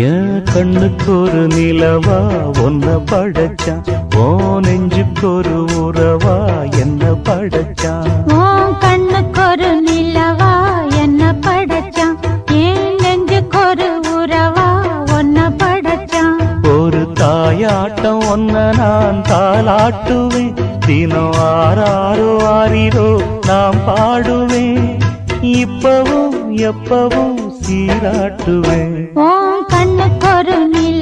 என் கண்ணுக்கு ஒரு நிலவா ஒன்ன படைச்சான், ஓ நெஞ்சுக்கு ஒரு உறவா என்ன படைச்சான். உன் கண்ணுக்கு ஒரு நிலவா என்ன படைச்சான், என் நெஞ்சுக்கு ஒரு உறவா ஒன்ன படைச்சான். ஒரு தாயாட்டம் ஒன்ன நான் தாளாட்டுவேன், தினம் ஆறாரோ ஆறிரோ நாம் பாடுவேன், இப்பவும் எப்பவும் சீராட்டுவேன். உன் கண்ணுக்கு